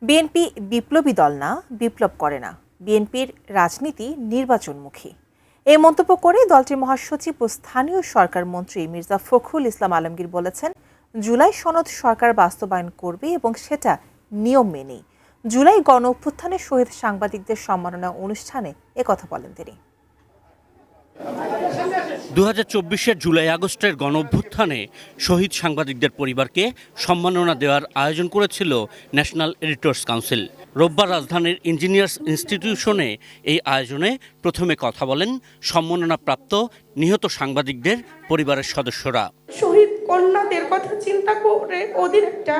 BNP বিপ্লবী দল না, বিপ্লব করে না। বিএনপির রাজনীতি নির্বাচনমুখী। এই মন্তব্য করে দলটির মহাসচিব ও স্থানীয় সরকার মন্ত্রী মির্জা ফখরুল ইসলাম আলমগীর বলেছেন, জুলাই সনদ সরকার বাস্তবায়ন করবে এবং সেটা নিয়ম মেনেই। জুলাই গণ অভ্যুত্থানে শহীদ সাংবাদিকদের সম্মাননা অনুষ্ঠানে একথা বলেন তিনি। 2024-এর জুলাই আগস্টের গণঅভ্যুত্থানে শহীদ সাংবাদিকদের পরিবারকে সম্মাননা দেওয়ার আয়োজন করেছিল ন্যাশনাল এডিটর্স কাউন্সিল। রোববার রাজধানীর ইঞ্জিনিয়ার্স ইনস্টিটিউশনে এই আয়োজনে প্রথমে কথা বলেন সম্মাননাপ্রাপ্ত নিহত সাংবাদিকদের পরিবারের সদস্যরা। শহীদ কন্যাদের কথা চিন্তা করে ওদের একটা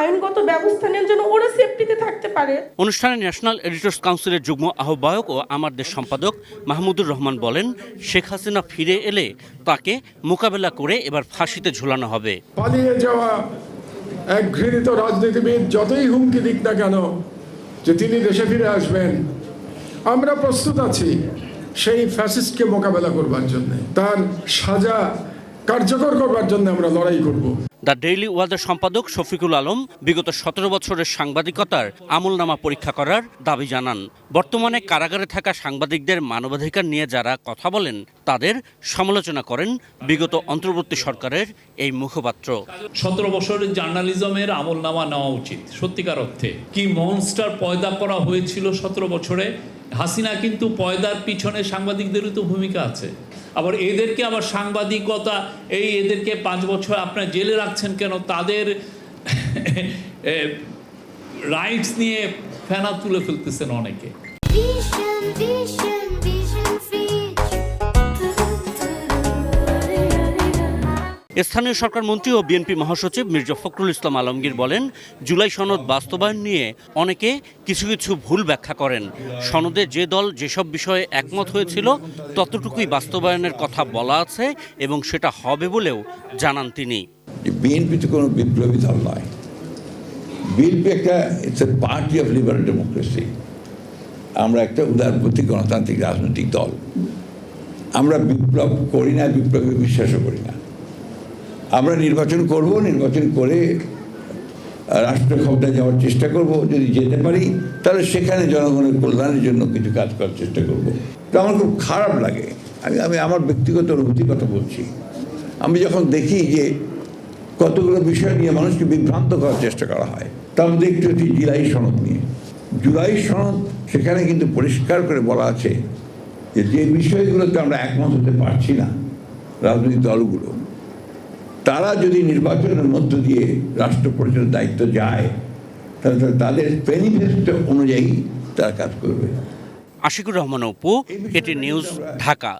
আইনগত ব্যবস্থা নেওয়ার জন্য ওরা সেফটিতে থাকতে পারে। অনুষ্ঠানে ন্যাশনাল এডিটর্স কাউন্সিলের যুগ্ম আহ্বায়ক ও আমার দেশ সম্পাদক মাহমুদুর রহমান বলেন, শেখ হাসিনা ফিরে এলে তাকে মোকাবেলা করে এবার ফাঁসিতে ঝুলানো হবে। পালিয়ে যাওয়া এক ঘৃণিত রাজনীতিবিদ যতই হুমকি দিক না কেন যে তিনি দেশে ফিরে আসবেন, আমরা প্রস্তুত আছি সেই ফ্যাসিস্টকে মোকাবেলা করবার জন্য, তার সাজা কার্যকর করবার জন্য আমরা লড়াই করব। দ্য ডেইলি ওয়ার্ল্ডের সম্পাদক শফিকুল আলম বিগত 17 বছরের সাংবাদিকতার আমলনামা পরীক্ষা করার দাবি জানান। বর্তমানে কারাগারে থাকা সাংবাদিকদের মানবাধিকার নিয়ে যারা কথা বলেন তাদের সমালোচনা করেন বিগত অন্তর্বর্তী সরকারের এই মুখপাত্র। 17 বছরের জার্নালিজমের আমলনামা নেওয়া উচিত। সত্যিকার অর্থে কি মনস্টার পয়দা করা হয়েছিল 17 বছরে। হাসিনা কিন্তু পয়দার পিছনে সাংবাদিকদেরও তো ভূমিকা আছে। আবার এদেরকে আবার সাংবাদিকতা এদেরকে 5 বছর আপনার জেলে রাখছেন কেন? তাদের রাইটস নিয়ে ফেনা তুলে ফেলতেছেন অনেকে। স্থানীয় সরকার মন্ত্রী ও বিএনপি মহাসচিব মির্জা ফখরুল ইসলাম আলমগীর বলেন, জুলাই সনদ বাস্তবায়ন নিয়ে অনেকে কিছু কিছু ভুল ব্যাখ্যা করেন। সনদে যে দল যেসব বিষয়ে একমত হয়েছিল ততটুকুই বাস্তবায়নের কথা বলা আছে এবং সেটা হবে বলেও জানান তিনি। বিএনপি তো কোনো বিপ্লবী দল নয়। BNP it's a party of liberal democracy. আমরা একটা উদারপন্থী গণতান্ত্রিক রাজনৈতিক দল। আমরা বিপ্লব করি না, বিপ্লবে বিশ্বাসও করি না। আমরা নির্বাচন করব, নির্বাচন করে রাষ্ট্র ক্ষমতায় যাওয়ার চেষ্টা করব। যদি যেতে পারি তাহলে সেখানে জনগণের কল্যাণের জন্য কিছু কাজ করার চেষ্টা করব। তো আমার খুব খারাপ লাগে, আমি আমার ব্যক্তিগত অনুভূতির কথা বলছি। আমি যখন দেখি যে কতগুলো বিষয় নিয়ে মানুষকে বিভ্রান্ত করার চেষ্টা করা হয়, তার মধ্যে একটু হচ্ছে জুলাই সনদ নিয়ে। জুলাই সনদ সেখানে কিন্তু পরিষ্কার করে বলা আছে যে বিষয়গুলোতে আমরা একমত হতে পারছি না রাজনৈতিক দলগুলো, তারা যদি নির্বাচনের মধ্য দিয়ে রাষ্ট্র পরিচালনার দায়িত্ব যায় তাহলে তাদের ম্যানিফেস্টো অনুযায়ী তারা কাজ করবে। আশিকুর রহমান অপু, এটি নিউজ, ঢাকা।